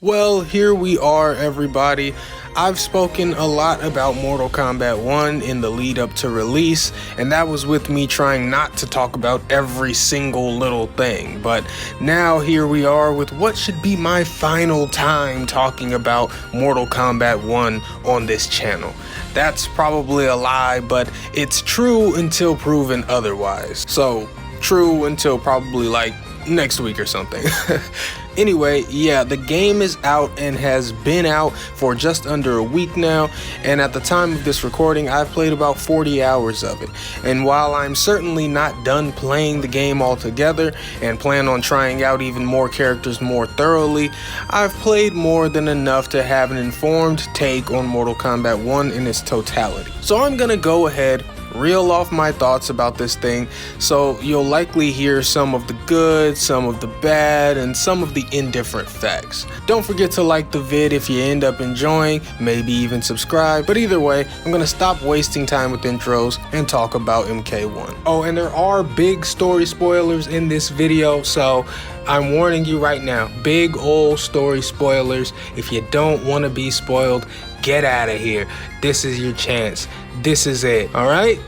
Well, here we are, everybody. I've spoken a lot about Mortal Kombat 1 in the lead up to release, and that was with me trying not to talk about every single little thing. But now here we are with what should be my final time talking about Mortal Kombat 1 on this channel. That's probably a lie, but it's true until proven otherwise. So, true until probably like next week or something. Anyway, yeah, the game is out and has been out for just under a week now, and at the time of this recording, I've played about 40 hours of it. And while I'm certainly not done playing the game altogether and plan on trying out even more characters more thoroughly, I've played more than enough to have an informed take on Mortal Kombat 1 in its totality. So I'm gonna go ahead, reel off my thoughts about this thing, so you'll likely hear some of the good, some of the bad, and some of the indifferent facts. Don't forget to like the vid if you end up enjoying, maybe even subscribe, but either way, I'm gonna stop wasting time with intros and talk about MK1. Oh, and there are big story spoilers in this video, so I'm warning you right now, big old story spoilers. If you don't want to be spoiled, get out of here. This is your chance. This is it. All right?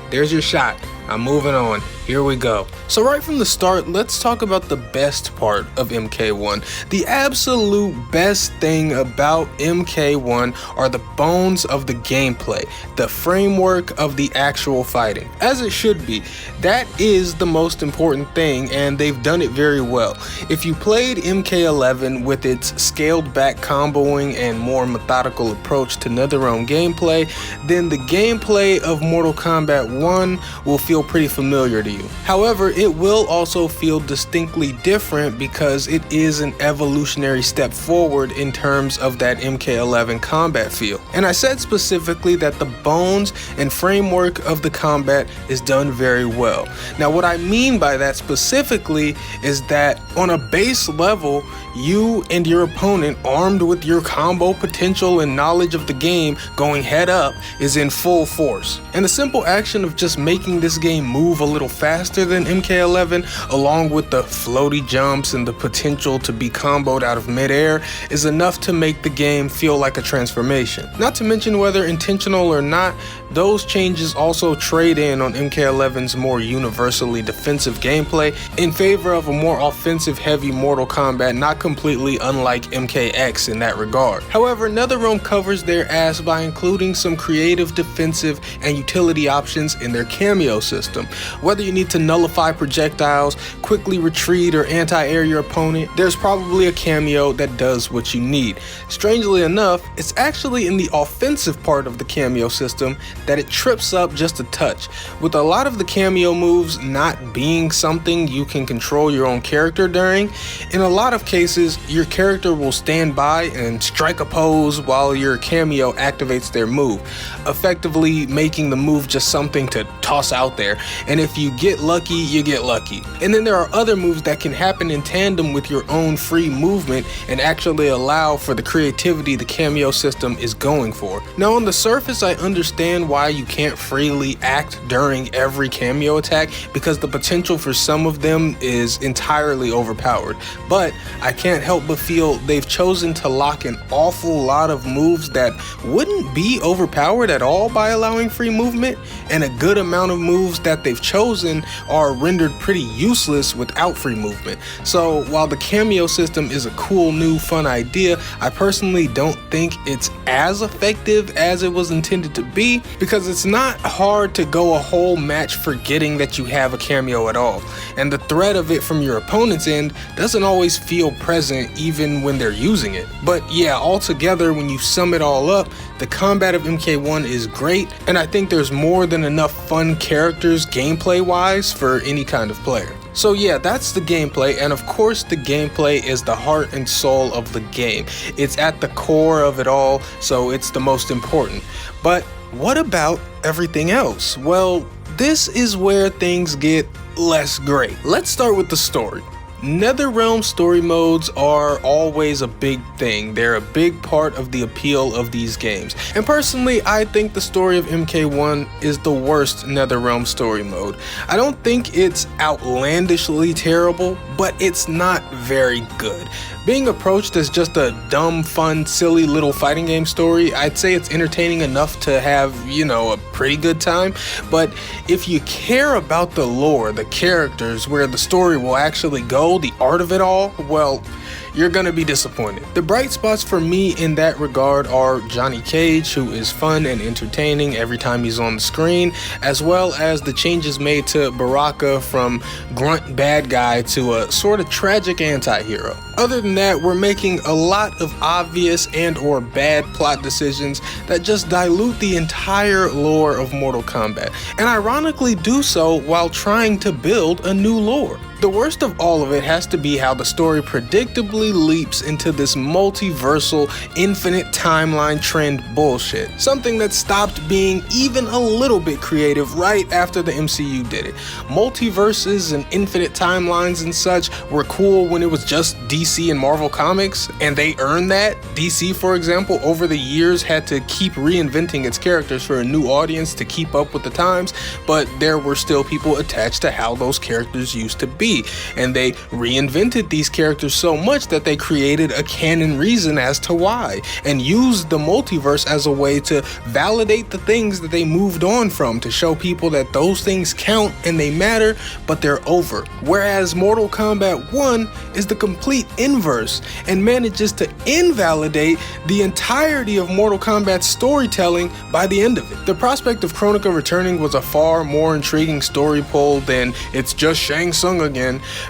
There's your shot. I'm moving on. Here we go. So right from the start, let's talk about the best part of MK1. The absolute best thing about MK1 are the bones of the gameplay, the framework of the actual fighting. As it should be. That is the most important thing, and they've done it very well. If you played MK11 with its scaled back comboing and more methodical approach to NetherRealm gameplay, then the gameplay of Mortal Kombat 1 will feel pretty familiar to you. However, it will also feel distinctly different because it is an evolutionary step forward in terms of that MK11 combat feel. And I said specifically that the bones and framework of the combat is done very well. Now, what I mean by that specifically is that on a base level, you and your opponent, armed with your combo potential and knowledge of the game going head up, is in full force. And the simple action of just making this game move a little faster than MK11, along with the floaty jumps and the potential to be comboed out of midair, is enough to make the game feel like a transformation. Not to mention, whether intentional or not, those changes also trade in on MK11's more universally defensive gameplay in favor of a more offensive heavy Mortal Kombat, not completely unlike MKX in that regard. However, NetherRealm covers their ass by including some creative defensive and utility options in their cameo system. Whether you need to nullify projectiles, quickly retreat, or anti-air your opponent, there's probably a cameo that does what you need. Strangely enough, it's actually in the offensive part of the cameo system that it trips up just a touch, with a lot of the cameo moves not being something you can control your own character during. In a lot of cases, your character will stand by and strike a pose while your cameo activates their move, effectively making the move just something to toss out there, and if you get lucky, you get lucky. And then there are other moves that can happen in tandem with your own free movement and actually allow for the creativity the cameo system is going for. Now, on the surface, I understand why you can't freely act during every cameo attack, because the potential for some of them is entirely overpowered, but I can't help but feel they've chosen to lock an awful lot of moves that wouldn't be overpowered at all by allowing free movement, and a good amount of moves that they've chosen are rendered pretty useless without free movement. So while the cameo system is a cool new fun idea, I personally don't think it's as effective as it was intended to be, because it's not hard to go a whole match forgetting that you have a cameo at all, and the threat of it from your opponent's end doesn't always feel present even when they're using it. But yeah, altogether, when you sum it all up, the combat of MK1 is great, and I think there's more than enough fun characters gameplay wise for any kind of player. So yeah, that's the gameplay, and of course the gameplay is the heart and soul of the game. It's at the core of it all, so it's the most important. But what about everything else? Well, this is where things get less great. Let's start with the story. NetherRealm story modes are always a big thing. They're a big part of the appeal of these games. And personally, I think the story of MK1 is the worst NetherRealm story mode. I don't think it's outlandishly terrible, but it's not very good. Being approached as just a dumb, fun, silly little fighting game story, I'd say it's entertaining enough to have, a pretty good time. But if you care about the lore, the characters, where the story will actually go, the art of it all, well, you're gonna be disappointed. The bright spots for me in that regard are Johnny Cage, who is fun and entertaining every time he's on the screen, as well as the changes made to Baraka from grunt bad guy to a sort of tragic anti-hero. Other than that, we're making a lot of obvious and or bad plot decisions that just dilute the entire lore of Mortal Kombat, and ironically do so while trying to build a new lore. The worst of all of it has to be how the story predictably leaps into this multiversal, infinite timeline trend bullshit. Something that stopped being even a little bit creative right after the MCU did it. Multiverses and infinite timelines and such were cool when it was just DC and Marvel Comics, and they earned that. DC, for example, over the years had to keep reinventing its characters for a new audience to keep up with the times, but there were still people attached to how those characters used to be. And they reinvented these characters so much that they created a canon reason as to why, and used the multiverse as a way to validate the things that they moved on from, to show people that those things count and they matter, but they're over. Whereas Mortal Kombat 1 is the complete inverse and manages to invalidate the entirety of Mortal Kombat's storytelling by the end of it. The prospect of Kronika returning was a far more intriguing story pull than it's just Shang Tsung again,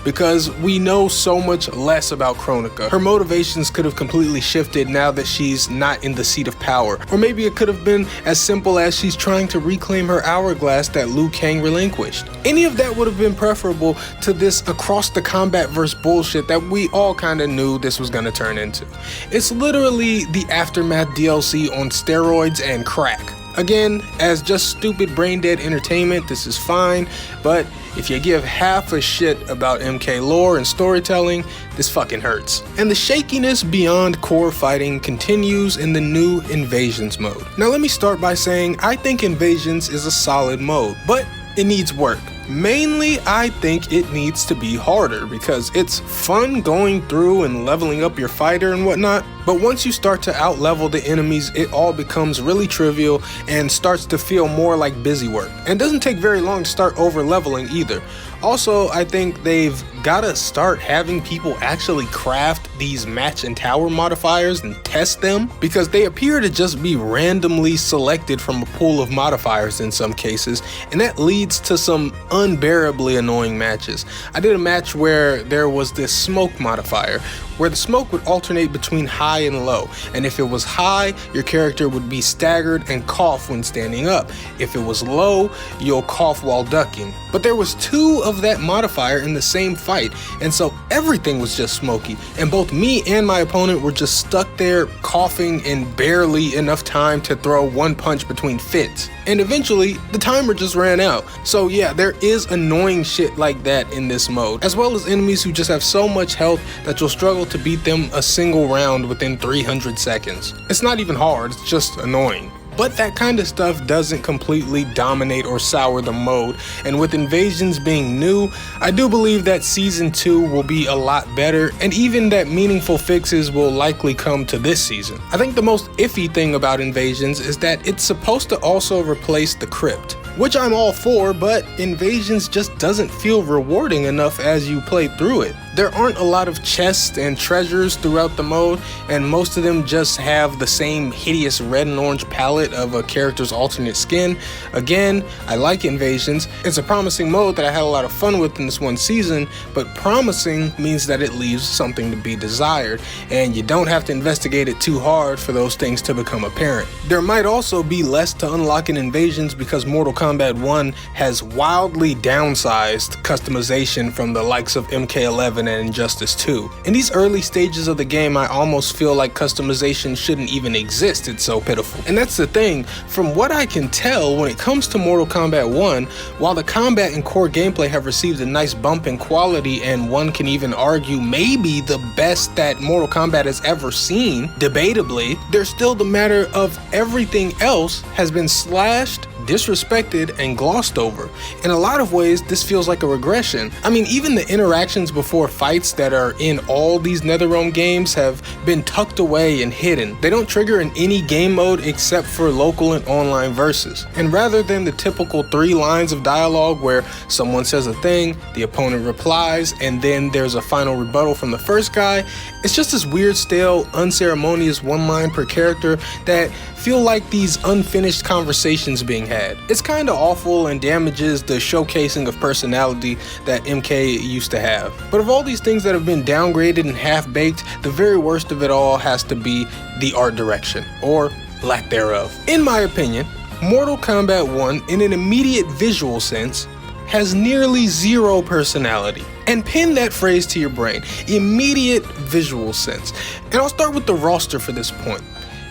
because we know so much less about Kronika. Her motivations could have completely shifted now that she's not in the seat of power. Or maybe it could have been as simple as she's trying to reclaim her hourglass that Liu Kang relinquished. Any of that would have been preferable to this across the combat verse bullshit that we all kind of knew this was gonna turn into. It's literally the Aftermath DLC on steroids and crack. Again, as just stupid brain dead entertainment, this is fine, but if you give half a shit about MK lore and storytelling, this fucking hurts. And the shakiness beyond core fighting continues in the new Invasions mode. Now let me start by saying I think Invasions is a solid mode, but it needs work. Mainly, I think it needs to be harder because it's fun going through and leveling up your fighter and whatnot, but once you start to out-level the enemies, it all becomes really trivial and starts to feel more like busy work. And it doesn't take very long to start over-leveling either. Also, I think they've gotta start having people actually craft these match and tower modifiers and test them, because they appear to just be randomly selected from a pool of modifiers in some cases, and that leads to some unbearably annoying matches. I did a match where there was this smoke modifier, where the smoke would alternate between high and low, and if it was high, your character would be staggered and cough when standing up. If it was low, you'll cough while ducking. But there was two of that modifier in the same fight, and so everything was just smoky, and both me and my opponent were just stuck there coughing in barely enough time to throw one punch between fits. And eventually, the timer just ran out. So yeah, there is annoying shit like that in this mode, as well as enemies who just have so much health that you'll struggle to beat them a single round within 300 seconds. It's not even hard, it's just annoying. But that kind of stuff doesn't completely dominate or sour the mode, and with Invasions being new, I do believe that Season 2 will be a lot better, and even that meaningful fixes will likely come to this season. I think the most iffy thing about Invasions is that it's supposed to also replace the Crypt, which I'm all for, but Invasions just doesn't feel rewarding enough as you play through it. There aren't a lot of chests and treasures throughout the mode, and most of them just have the same hideous red and orange palette of a character's alternate skin. Again, I like Invasions. It's a promising mode that I had a lot of fun with in this one season, but promising means that it leaves something to be desired, and you don't have to investigate it too hard for those things to become apparent. There might also be less to unlock in Invasions because Mortal Kombat 1 has wildly downsized customization from the likes of MK11 and Injustice 2. In these early stages of the game, I almost feel like customization shouldn't even exist, it's so pitiful. And that's the thing, from what I can tell, when it comes to Mortal Kombat 1, while the combat and core gameplay have received a nice bump in quality, and one can even argue maybe the best that Mortal Kombat has ever seen, debatably, there's still the matter of everything else has been slashed, disrespected and glossed over. In a lot of ways, this feels like a regression. I mean, even the interactions before fights that are in all these NetherRealm games have been tucked away and hidden. They don't trigger in any game mode except for local and online versus. And rather than the typical 3 lines of dialogue where someone says a thing, the opponent replies, and then there's a final rebuttal from the first guy, it's just this weird, stale, unceremonious 1 line per character that feel like these unfinished conversations being had. It's kinda awful and damages the showcasing of personality that MK used to have. But of all these things that have been downgraded and half-baked, the very worst of it all has to be the art direction, or lack thereof. In my opinion, Mortal Kombat 1, in an immediate visual sense, has nearly 0 personality. And pin that phrase to your brain, immediate visual sense. And I'll start with the roster for this point.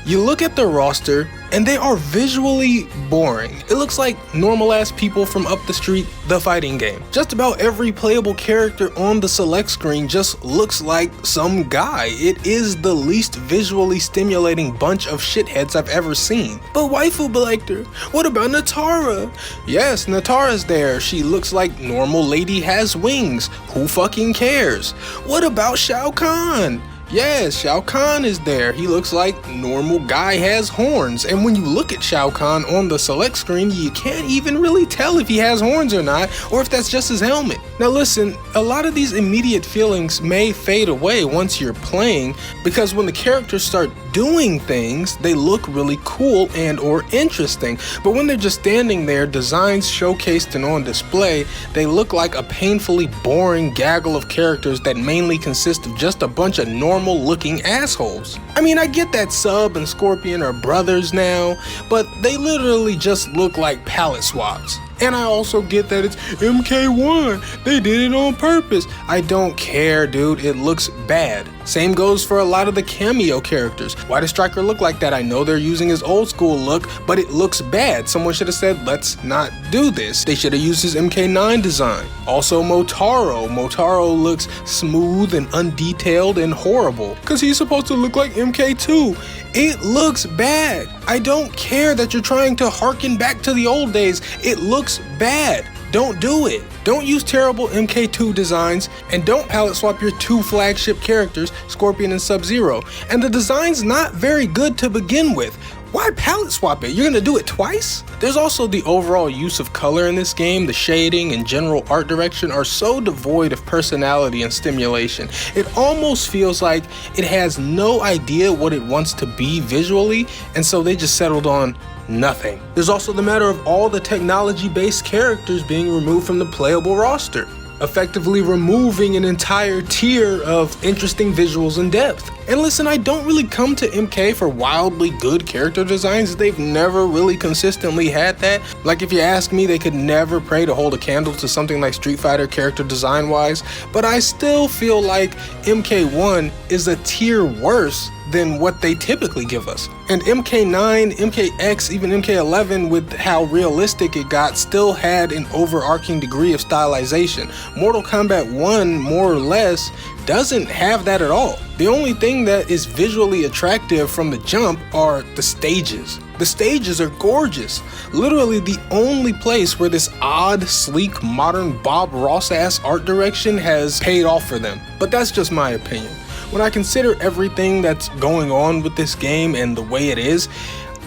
You look at the roster, and they are visually boring. It looks like normal ass people from up the street, the fighting game. Just about every playable character on the select screen just looks like some guy. It is the least visually stimulating bunch of shitheads I've ever seen. But waifu Belector, what about Natara? Yes, Natara's there. She looks like normal lady has wings. Who fucking cares? What about Shao Kahn? Yes, Shao Kahn is there. He looks like normal guy has horns. And when you look at Shao Kahn on the select screen, you can't even really tell if he has horns or not, or if that's just his helmet. Now listen, a lot of these immediate feelings may fade away once you're playing, because when the characters start doing things, they look really cool and or interesting. But when they're just standing there, designs showcased and on display, they look like a painfully boring gaggle of characters that mainly consist of just a bunch of normal looking assholes. I mean, I get that Sub and Scorpion are brothers now, but they literally just look like palette swaps. And I also get that it's MK1, they did it on purpose. I don't care, dude, it looks bad. Same goes for a lot of the cameo characters. Why does Stryker look like that? I know they're using his old school look, but it looks bad. Someone should have said, let's not do this. They should have used his MK9 design. Also Motaro. Motaro looks smooth and undetailed and horrible, because he's supposed to look like MK2. It looks bad. I don't care that you're trying to harken back to the old days. It looks bad. Don't do it. Don't use terrible MK2 designs, and don't palette swap your 2 flagship characters, Scorpion and Sub-Zero. And the design's not very good to begin with. Why palette swap it? You're gonna do it twice? There's also the overall use of color in this game. The shading and general art direction are so devoid of personality and stimulation. It almost feels like it has no idea what it wants to be visually, and so they just settled on nothing. There's also the matter of all the technology-based characters being removed from the playable roster, effectively removing an entire tier of interesting visuals and depth. And listen, I don't really come to MK for wildly good character designs. They've never really consistently had that. Like, if you ask me, they could never pray to hold a candle to something like Street Fighter character design wise, but I still feel like MK1 is a tier worse than what they typically give us. And MK9, MKX, even MK11, with how realistic it got, still had an overarching degree of stylization. Mortal Kombat 1, more or less, doesn't have that at all. The only thing that is visually attractive from the jump are the stages. The stages are gorgeous. Literally the only place where this odd, sleek, modern Bob Ross-ass art direction has paid off for them. But that's just my opinion. When I consider everything that's going on with this game and the way it is,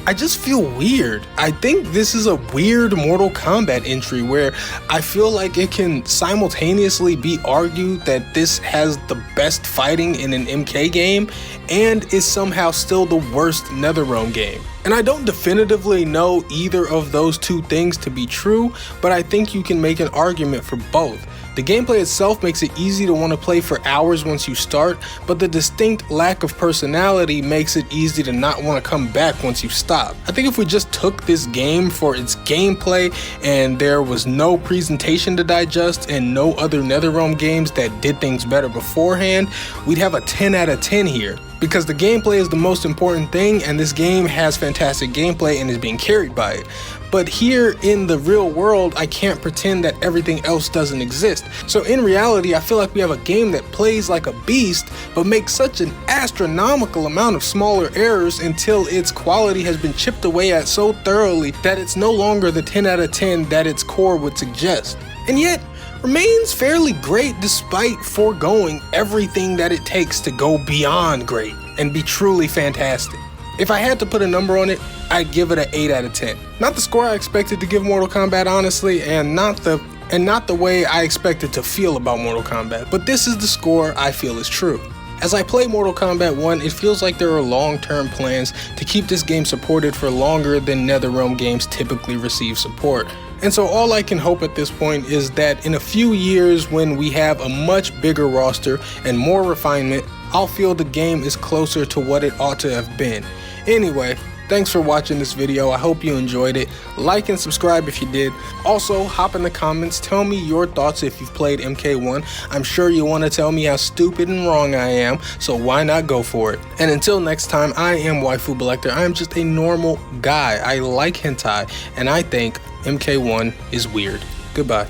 I just feel weird. I think this is a weird Mortal Kombat entry where I feel like it can simultaneously be argued that this has the best fighting in an MK game and is somehow still the worst NetherRealm game. And I don't definitively know either of those two things to be true, but I think you can make an argument for both. The gameplay itself makes it easy to want to play for hours once you start, but the distinct lack of personality makes it easy to not want to come back once you stop. I think if we just took this game for its gameplay and there was no presentation to digest and no other NetherRealm games that did things better beforehand, we'd have a 10 out of 10 here. because the gameplay is the most important thing, and this game has fantastic gameplay and is being carried by it. But here in the real world, I can't pretend that everything else doesn't exist. So in reality, I feel like we have a game that plays like a beast, but makes such an astronomical amount of smaller errors until its quality has been chipped away at so thoroughly that it's no longer the 10 out of 10 that its core would suggest. And yet, remains fairly great despite foregoing everything that it takes to go beyond great and be truly fantastic. If I had to put a number on it, I'd give it an 8 out of 10. Not the score I expected to give Mortal Kombat, honestly, and not the way I expected to feel about Mortal Kombat, but this is the score I feel is true. As I play Mortal Kombat 1, it feels like there are long-term plans to keep this game supported for longer than NetherRealm games typically receive support. And so all I can hope at this point is that in a few years, when we have a much bigger roster and more refinement, I'll feel the game is closer to what it ought to have been. Anyway, thanks for watching this video. I hope you enjoyed it. Like and subscribe if you did. Also, hop in the comments, tell me your thoughts if you've played MK1. I'm sure you want to tell me how stupid and wrong I am, so why not go for it? And until next time, I am Waifu Belector. I am just a normal guy. I like hentai, and I think MK1 is weird. Goodbye.